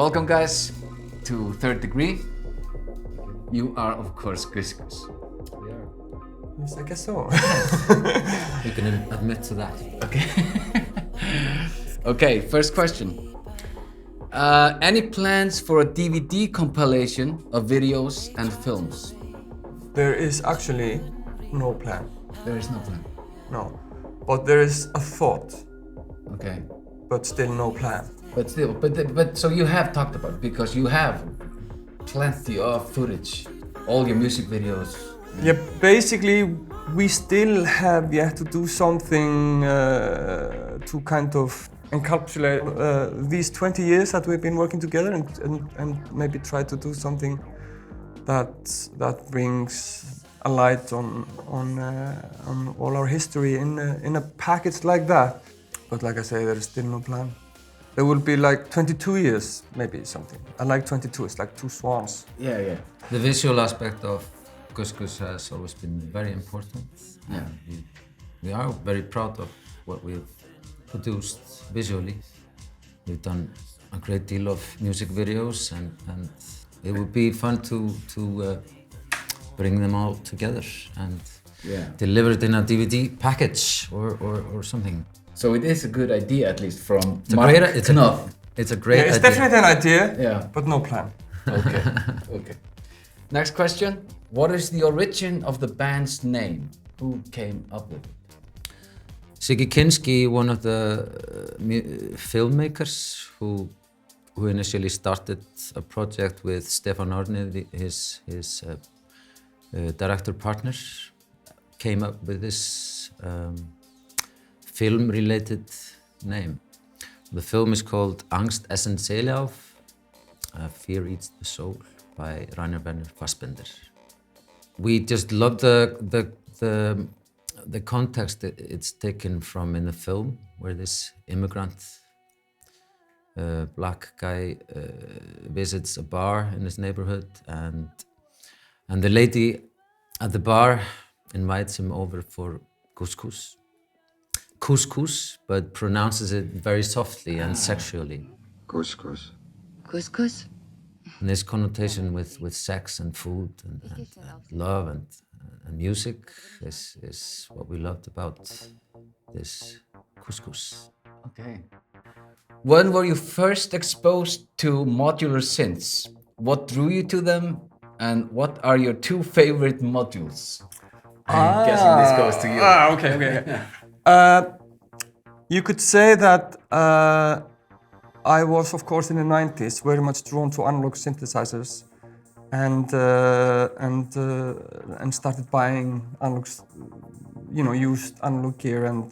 Welcome guys to Third Degree. You are of course GusGus. We are. Yes, I guess so. We can admit to that. Okay. Okay, first question. Any plans for a DVD compilation of videos and films? There is actually no plan. There is no plan. No. But there is a thought, Okay. but still no plan. But still, but so you have talked about it because you have plenty of footage, all your music videos. Yeah, basically we still have yet to do something to kind of encapsulate these 20 years that we've been working together and maybe try to do something that brings a light on all our history in a package like that. But like I say, there is still no plan. There will be like 22 years, maybe something. I like 22, it's like two swans. Yeah, yeah. The visual aspect of GusGus has always been very important. Yeah. We are very proud of what we've produced visually. We've done a great deal of music videos and it would be fun to bring them all together and deliver it in a DVD package or something. So it is a good idea, at least from It's a great idea. It's definitely an idea, Yeah. but no plan. Okay. Okay. Next question. What is the origin of the band's name? Who came up with it? Siggi Kinski, one of the filmmakers who initially started a project with Stefán Árni, his director partner, came up with this film-related name. The film is called Angst essen Seele auf, Fear Eats the Soul by Rainer Werner Fassbinder. We just love the context that it's taken from in the film, where this immigrant black guy visits a bar in his neighborhood, and the lady at the bar invites him over for couscous, but pronounces it very softly and sexually. GusGus. GusGus? And this connotation with sex and food and love and music is what we loved about this GusGus. Okay. When were you first exposed to modular synths? What drew you to them? And what are your two favorite modules? I'm guessing this goes to you. Okay. You could say that I was, of course, in the 90s very much drawn to analog synthesizers, and started buying analog, used analog gear, and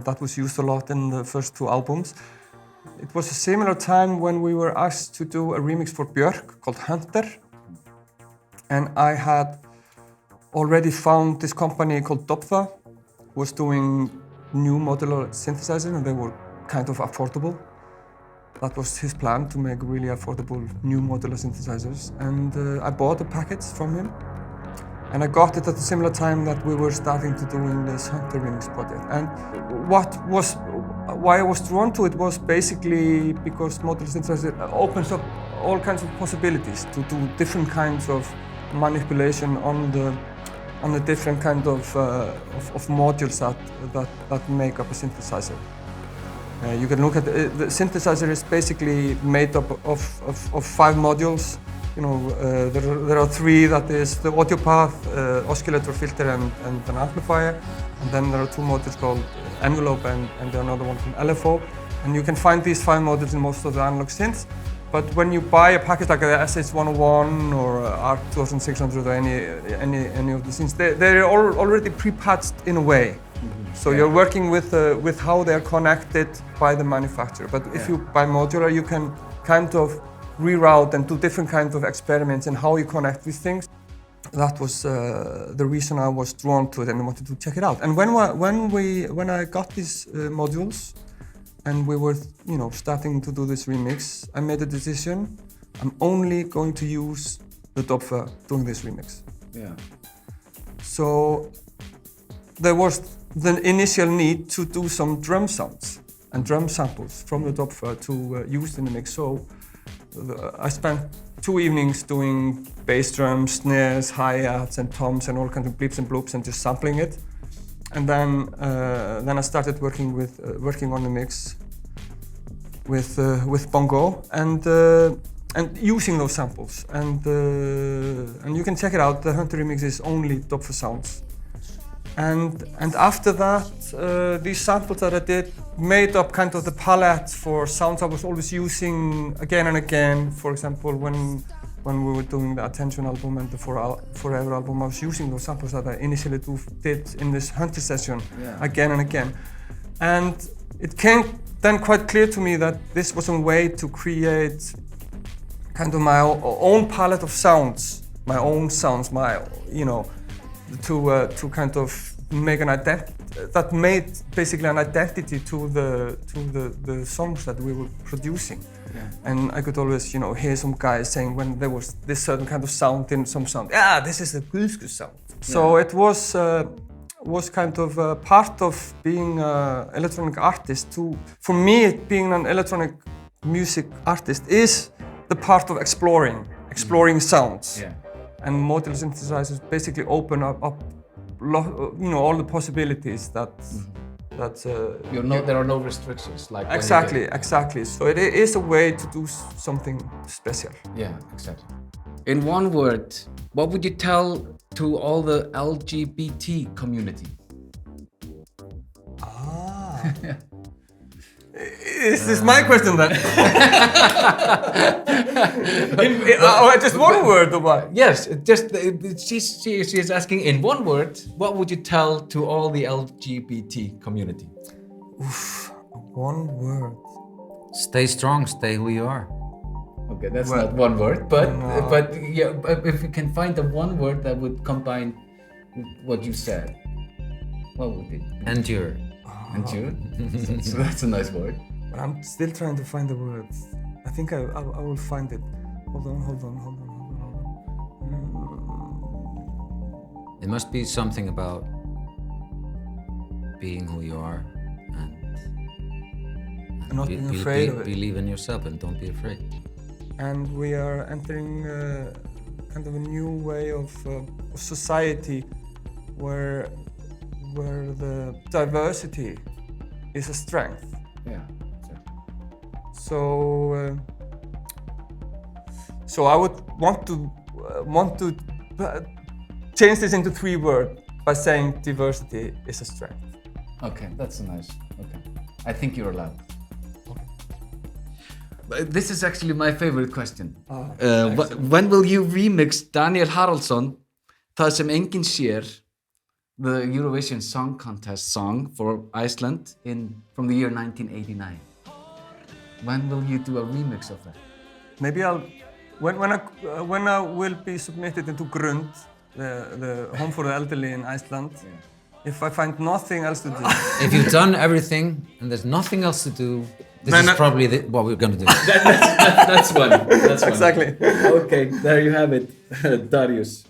that was used a lot in the first two albums. It was a similar time when we were asked to do a remix for Björk called Hunter, and I had already found this company called Dopfa, who was doing new modular synthesizers, and they were kind of affordable. That was his plan, to make really affordable new modular synthesizers. And I bought a package from him. And I got it at a similar time that we were starting to doing this Hunter remix project. And why I was drawn to it was basically because modular synthesizer opens up all kinds of possibilities to do different kinds of manipulation on the different kind of modules that make up a synthesizer. You can look at the synthesizer is basically made up of 5 modules. There are 3, that is the audio path, oscillator, filter, and an amplifier. And then there are 2 modules called envelope and another one called LFO. And you can find these 5 modules in most of the analog synths. But when you buy a package like the SH101 or R2600 or any of the synths, they're already pre-patched in a way. So you're working with how they're connected by the manufacturer. But if you buy modular, you can kind of reroute and do different kinds of experiments in how you connect these things. That was the reason I was drawn to it and wanted to check it out. And when I got these modules and we were starting to do this remix, I made a decision. I'm only going to use the Dopfa doing this remix. Yeah. So there was the initial need to do some drum sounds. and drum samples from the Dopfer to use in the mix. So I spent 2 evenings doing bass drums, snares, hi-hats and toms and all kinds of bleeps and bloops and just sampling it. And then I started working on the mix with bongo and using those samples. And you can check it out. The Hunter remix is only Dopfer sounds. And after that, these samples that I did made up kind of the palette for sounds I was always using again and again. For example, when we were doing the Attention album and the Forever album, I was using those samples that I initially did in this Hunter session again and again. And it came then quite clear to me that this was a way to create kind of my own palette of sounds, my own sounds, to kind of make an identity that made basically an identity to the songs that we were producing. Yeah. And I could always, hear some guys saying when there was this certain kind of sound in some sound, this is the GusGus sound. Yeah. So it was kind of part of being an electronic artist. For me, being an electronic music artist is the part of exploring sounds. Yeah. And modular synthesizers basically open up all the possibilities that there are no restrictions. Exactly. So it is a way to do something special. Yeah, exactly. In one word, what would you tell to all the LGBT community? Is this my question then? Just one word or what? Yes, she's asking in one word, what would you tell to all the LGBT community? One word. Stay strong, stay who you are. Okay, that's not one word, but if you can find the one word that would combine what you said, what would it be? Endure. Endure? So that's a nice word. But I'm still trying to find the words. I think I will find it. Hold on. It must be something about being who you are and not being afraid of it. Believe in yourself and don't be afraid. And we are entering kind of a new way of society where the diversity is a strength. Yeah. So I would want to change this into 3 words by saying diversity is a strength. Okay, that's nice. Okay, I think you're allowed. Okay. But this is actually my favorite question. When will you remix Daníel Haraldsson, Það sem enginn sér, the Eurovision Song Contest song for Iceland from the year 1989? When will you do a remix of that? Maybe when I will be submitted into Grund, the home for the elderly in Iceland. Yeah. If I find nothing else to do. If you've done everything and there's nothing else to do, this is probably what we're going to do. That's one. That's one. Exactly. Okay, there you have it, Darius.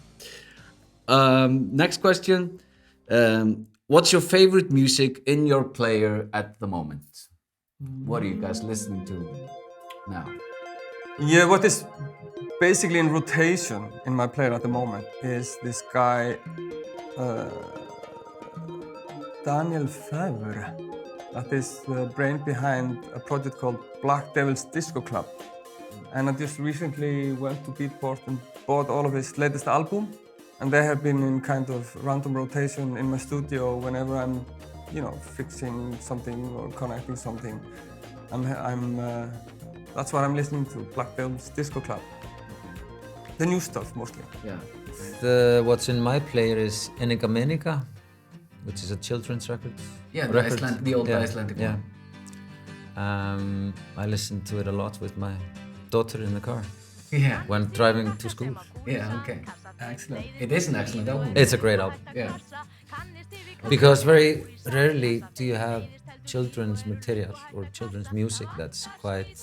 Next question. What's your favorite music in your player at the moment? What are you guys listening to now? Yeah, what is basically in rotation in my player at the moment is this guy, Daniel Veira. That is the brain behind a project called Black Devil's Disco Club. And I just recently went to Beatport and bought all of his latest album. And they have been in kind of random rotation in my studio whenever I'm, fixing something or connecting something. That's what I'm listening to, Black Devil's Disco Club. The new stuff mostly. Yeah. What's in my player is Eniga Meniga, which is a children's record. Yeah, the old Icelandic one. I listen to it a lot with my daughter in the car. Yeah. When driving to school. Yeah, okay. Excellent. It is an excellent album. It's a great album. Yeah. Because very rarely do you have children's material or children's music that's quite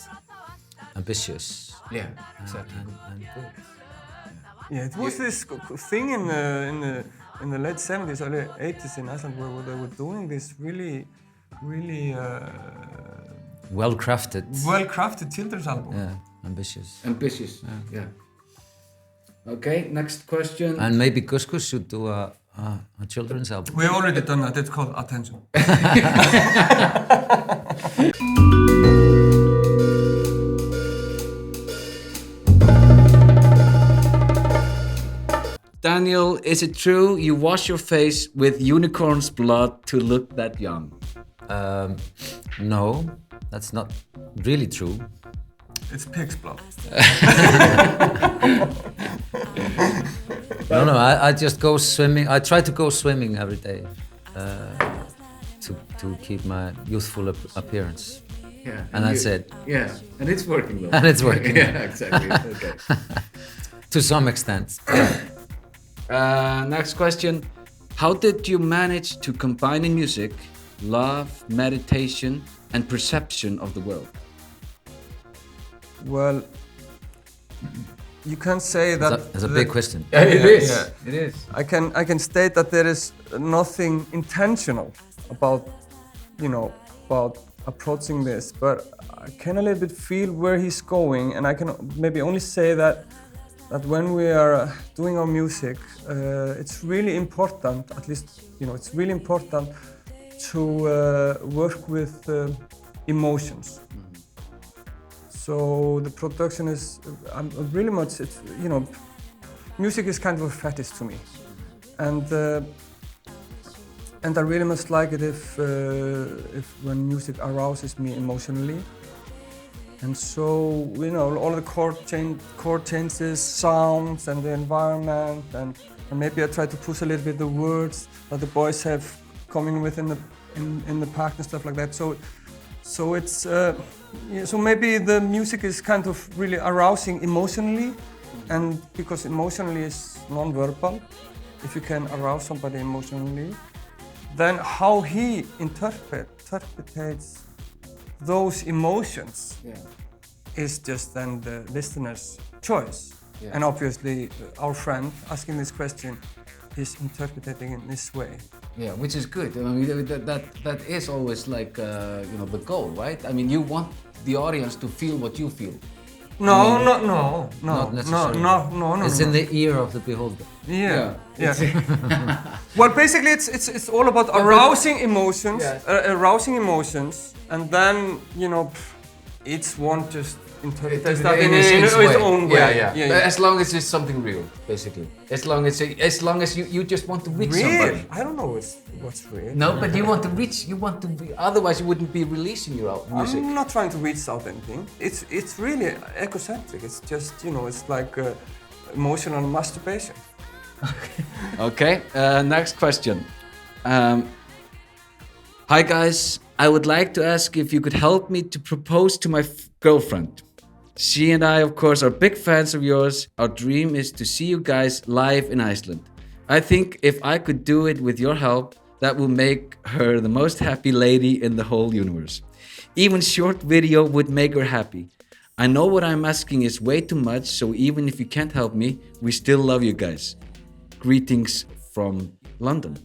ambitious. Yeah, exactly. And good. Yeah, it was this thing in the late 70s, early 80s in Iceland where they were doing this really really Well-crafted. well-crafted children's album. Yeah, ambitious. Ambitious. Yeah. Okay, next question. And maybe GusGus should do a children's album. We already done that. It's called Attention. Daniel, is it true you wash your face with unicorn's blood to look that young? No, that's not really true. It's pig's blood. No, I just go swimming. I try to go swimming every day to keep my youthful appearance. Yeah. And that's it. Yeah, and it's working though. And it's working. Yeah, exactly. Okay. To some extent. Next question. How did you manage to combine in music, love, meditation, and perception of the world? Well, you can say that. That's a big question. Yeah, it is. Yeah. It is. I can state that there is nothing intentional about, about approaching this, but I can a little bit feel where he's going, and I can maybe only say that when we are doing our music, it's really important, at least, it's really important to work with emotions. So the production is really much, music is kind of a fetish to me, and I really much like it if when music arouses me emotionally. And so, all the chord changes, sounds, and the environment, and maybe I try to push a little bit the words that the boys have coming with in the pack and stuff like that. So it's so maybe the music is kind of really arousing emotionally, and because emotionally is non-verbal, if you can arouse somebody emotionally, then how he interprets those emotions is just then the listener's choice. Yeah. And obviously our friend asking this question is interpreting in this way. Yeah, which is good. I mean, that is always like the goal, right? I mean, you want the audience to feel what you feel. No. Not necessarily. No. It's in the ear of the beholder. Yeah. Well, basically, it's all about arousing emotions, and then each one just interprets that in its own way. Yeah. As long as it's something real, basically. As long as you just want to reach somebody. I don't know what's real. No, but you want to reach. Otherwise, you wouldn't be releasing your music. I'm not trying to reach out anything. It's really egocentric. It's just it's like emotional masturbation. Okay. Next question. Hi guys, I would like to ask if you could help me to propose to my girlfriend. She and I, of course, are big fans of yours. Our dream is to see you guys live in Iceland. I think if I could do it with your help, that will make her the most happy lady in the whole universe. Even short video would make her happy. I know what I'm asking is way too much, so even if you can't help me, we still love you guys. Greetings from London.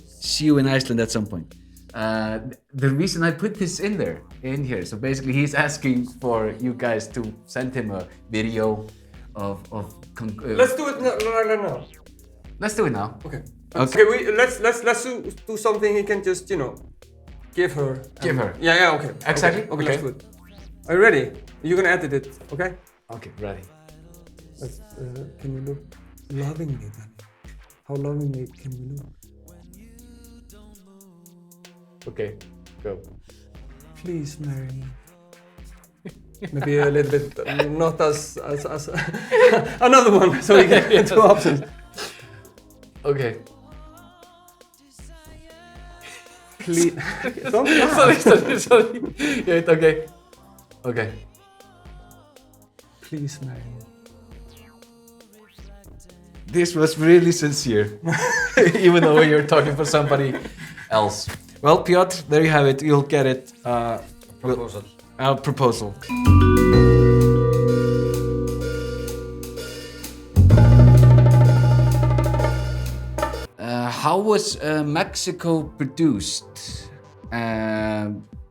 See you in Iceland at some point. The reason I put this in here, so basically he's asking for you guys to send him a video of Let's do it now. Let's do it now. Okay. Let's do something he can just give her. Give her. Yeah. Okay. Exactly. Okay. Let's do it. Are you ready? You're gonna edit it, okay? Okay. Ready. Can you look lovingly then? How lovingly can you look? Okay, go. Please marry me. Maybe a little bit, not as another one, so we get two options. Okay. Please. Don't laugh. Sorry. Yeah, okay. Okay. Please marry me. This was really sincere, even though you're talking for somebody else. Well, Piotr, there you have it. You'll get it. Proposal. Proposal. How was Mexico produced?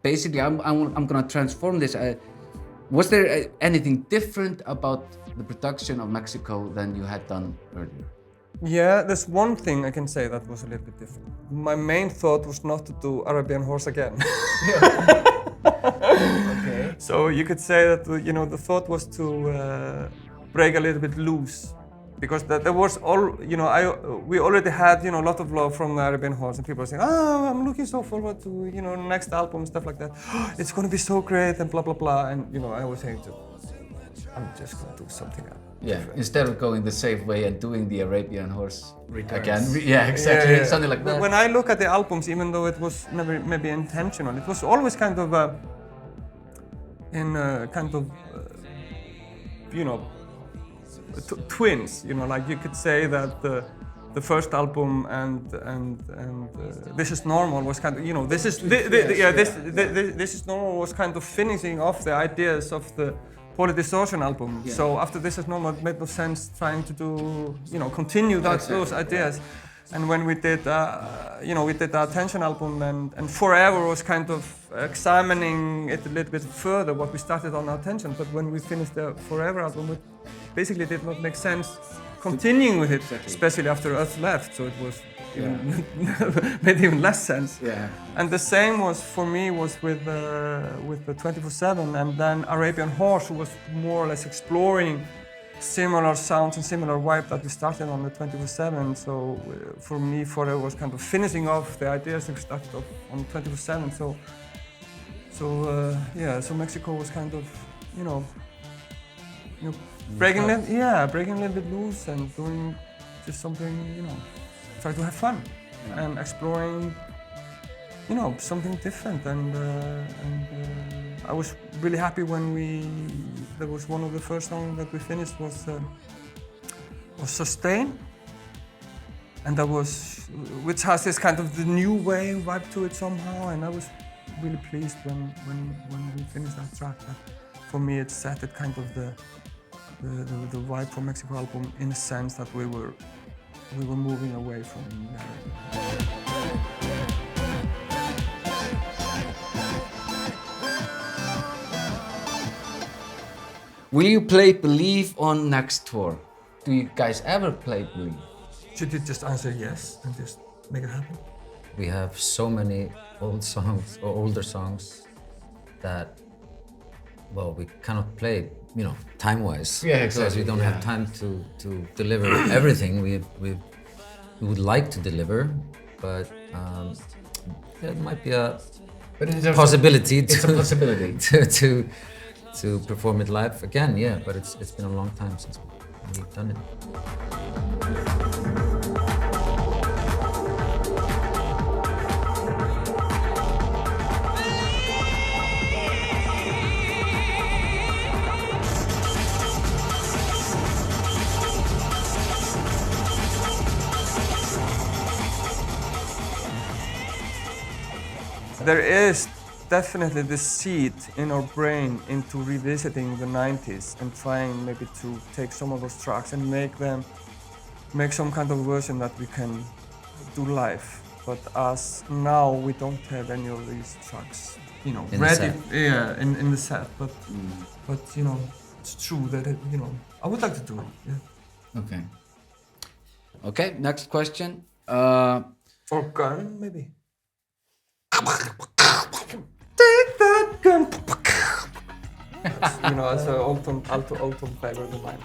Basically, I'm gonna transform this. Was there anything different about the production of Mexico than you had done earlier? Yeah, there's one thing I can say that was a little bit different. My main thought was not to do Arabian Horse again. Okay. So you could say that the thought was to break a little bit loose, because there was we already had a lot of love from the Arabian Horse, and people were saying, "Oh, I'm looking so forward to next album," stuff like that. It's going to be so great and blah blah blah, and I was saying, I'm just going to do something else. Yeah, different. instead of going the safe way and doing the Arabian Horse Returns. again. Yeah, exactly. Yeah. Something like that. When I look at the albums, even though it was never maybe intentional, it was always kind of twins. Like you could say that the first album and This Is Normal was kind of This Is Normal was kind of finishing off the ideas of the Distortion album. Yeah. So after This Is Normal, it made no sense trying to do continue those ideas. And when we did we did the Attention album, and Forever was kind of examining it a little bit further what we started on Attention. But when we finished the Forever album, it basically did not make sense continuing with it, especially after Earth left. So it was made even less sense. Yeah. And the same was for me with the 24/7, and then Arabian Horse, who was more or less exploring similar sounds and similar vibe that we started on the 24/7. So for me, Forever was kind of finishing off the ideas that we started off on 24/7. So Mexico was kind of breaking a little bit loose and doing just something try to have fun and exploring something different, and I was really happy when there was one of the first songs that we finished was Sustain, and which has this kind of the new wave vibe to it somehow, and I was really pleased when we finished that track. That for me it set it kind of the vibe for Mexico album, in a sense that we were moving away from Will you play Believe on next tour? Do you guys ever play Believe? Should you just answer yes and just make it happen? We have so many old songs or older songs that, well, we cannot play, time-wise. Yeah, Because exactly, we don't yeah. have time to deliver everything we would like to deliver, but there might be a But it's a possibility It's a possibility. to perform it live again, yeah, but it's been a long time since we've done it. There is definitely this seed in our brain into revisiting the 90s and trying maybe to take some of those tracks and make some kind of version that we can do live. But as now we don't have any of these tracks, In the ready. set. Yeah, in the set. But it's true that I would like to do it. Yeah. Okay. Okay, next question. Or gun, maybe. Take that gun. That's an alto favorite of mine.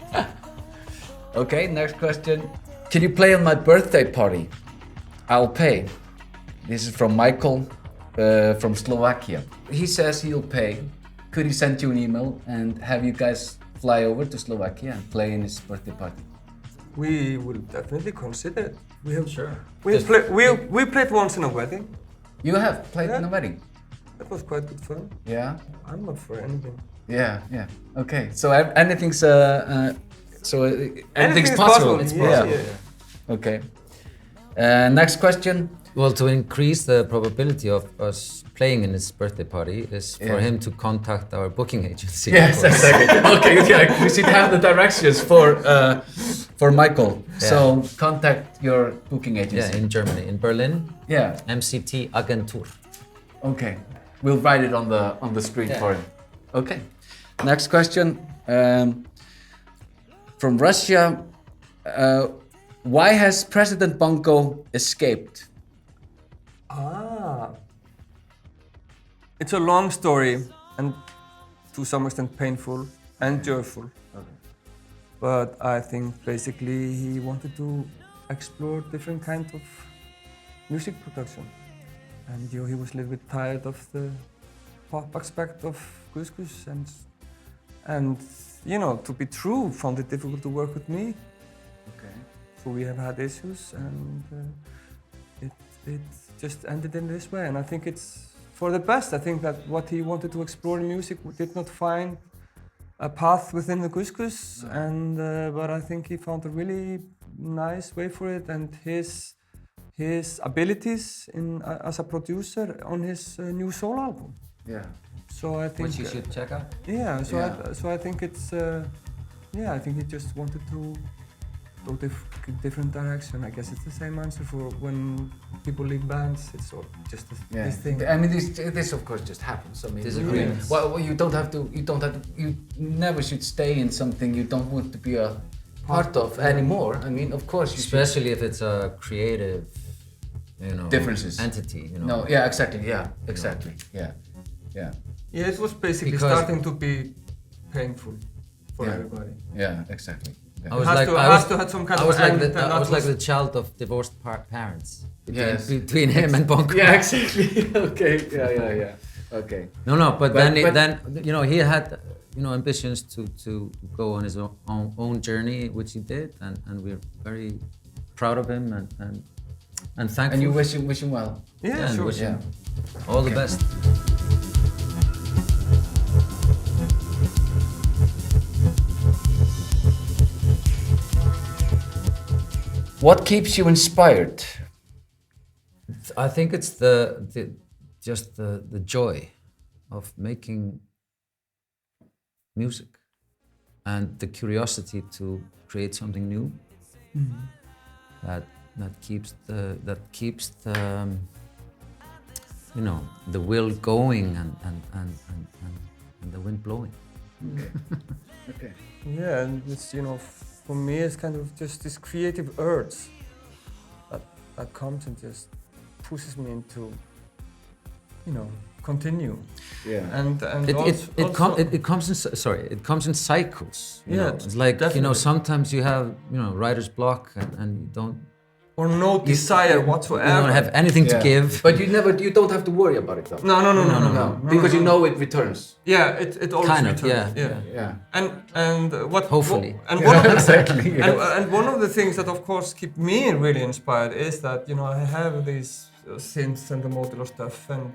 Okay, next question. Can you play on my birthday party? I'll pay. This is from Michael from Slovakia. He says he'll pay. Could he send you an email and have you guys fly over to Slovakia and play in his birthday party? We will definitely consider it. We have Sure. we played once in a wedding. You have played in a Yeah. wedding? That was quite good fun. Yeah? I'm up for anything. Yeah, yeah. Okay, so anything's anything's is possible. possible. It's Yeah, possible. yeah. Okay. Next question. Well, to increase the probability of us playing in his birthday party is for Yeah. him to contact our booking agency. Yes, of course. exactly. Okay, yeah, we should have the directions for Michael. Yeah. So contact your booking Yeah, agency. in Germany, in Berlin, Yeah. MCT Agentur. Okay, we'll write it on the screen for him. Okay, next question from Russia. Why has President Bongo escaped? It's a long story and to some extent painful and joyful. Okay. But I think basically he wanted to explore different kinds of music production. And he was a little bit tired of the pop aspect of GusGus and to be true, found it difficult to work with me. Okay. So we have had issues and it just ended in this way. And I think it's for the best. I think that what he wanted to explore in music did not find a path within the GusGus, but I think he found a really nice way for it, and his abilities as a producer on his new solo album. Yeah. So I think Which you should check out. Yeah. So I think it's I think he just wanted to go different direction. I guess it's the same answer for when people leave bands. It's all just this thing. I mean, this of course just happens. I mean, Disagreements. Well, you don't have to. You never should stay in something you don't want to be a part of anymore. I mean, of course, especially if it's a creative, differences entity. No, yeah, exactly. Yeah, exactly. Yeah. Yeah, it was basically Because starting to be painful for everybody. Yeah, exactly. Yeah. I was have some kind of end, I was like the child of divorced parents Yes. between him and Bongo. Yeah, exactly. Okay. Yeah. Okay. No, but then he had ambitions to go on his own journey, which he did, and we're very proud of him and thankful. And you wish him well. Yeah, sure. Wish him all the best. What keeps you inspired? I think it's the joy of making music and the curiosity to create something new. That keeps the will going and the wind blowing. Okay. Yeah, and it's for me it's kind of just this creative urge that comes and just pushes me into continue. Yeah. And it comes in cycles. It's like definitely. Sometimes you have writer's block and you don't. Or no desire whatsoever. You don't have anything to give. But you don't have to worry about it though. No. Because you know it returns. Yeah, it always Kind of, returns. yeah. And what Hopefully. Exactly. Yes. And one of the things that of course keep me really inspired is that I have these synths and the modular stuff and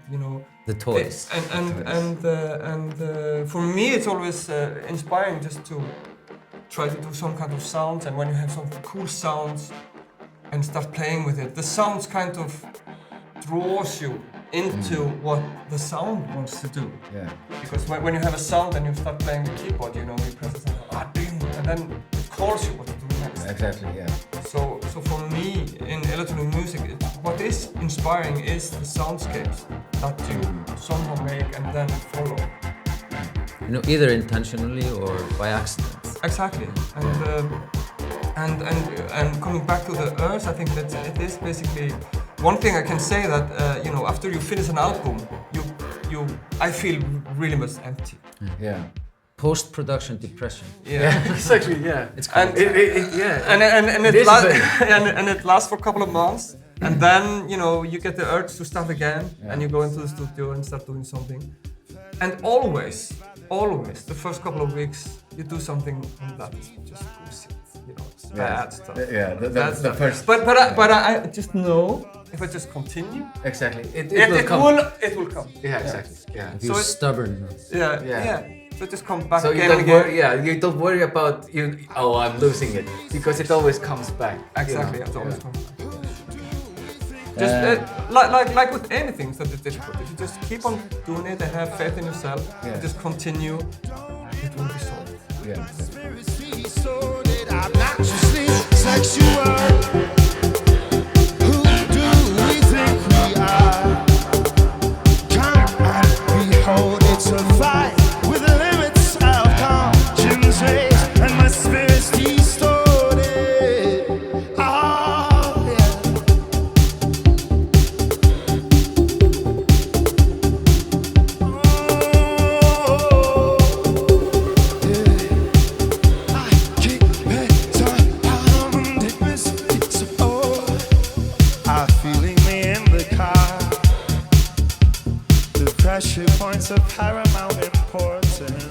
the toys. And for me it's always inspiring just to try to do some kind of sounds, and when you have some cool sounds and start playing with it, the sounds kind of draws you into what the sound wants to do. Yeah. Because when you have a sound and you start playing the keyboard, you press it and then it calls you what to do next. Exactly. Yeah. So for me in electronic music, what is inspiring is the soundscapes that you somehow make and then follow. Either intentionally or by accident. Exactly. And coming back to the urge, I think that it is basically one thing I can say that after you finish an album, I feel really much empty. Yeah. Post-production depression. Yeah. Exactly. Yeah. It's And it lasts for a couple of months, and then you get the urge to start again, and you go into the studio and start doing something. And always, the first couple of weeks, you do something and that is just bullshit. It's bad stuff. Yeah. The first. But I just know if I just continue. Exactly. It will come. Yeah. Exactly. Yeah. If you're stubborn. Yeah. So just come back So again and again. you don't worry about I'm losing it, because it always comes back. Exactly. It always comes back. Just like with anything that is difficult, if you just keep on doing it and have faith in yourself, and just continue, it will be solved. Yeah. Obnoxiously sexual. Who do we think we are? 2 points of paramount importance.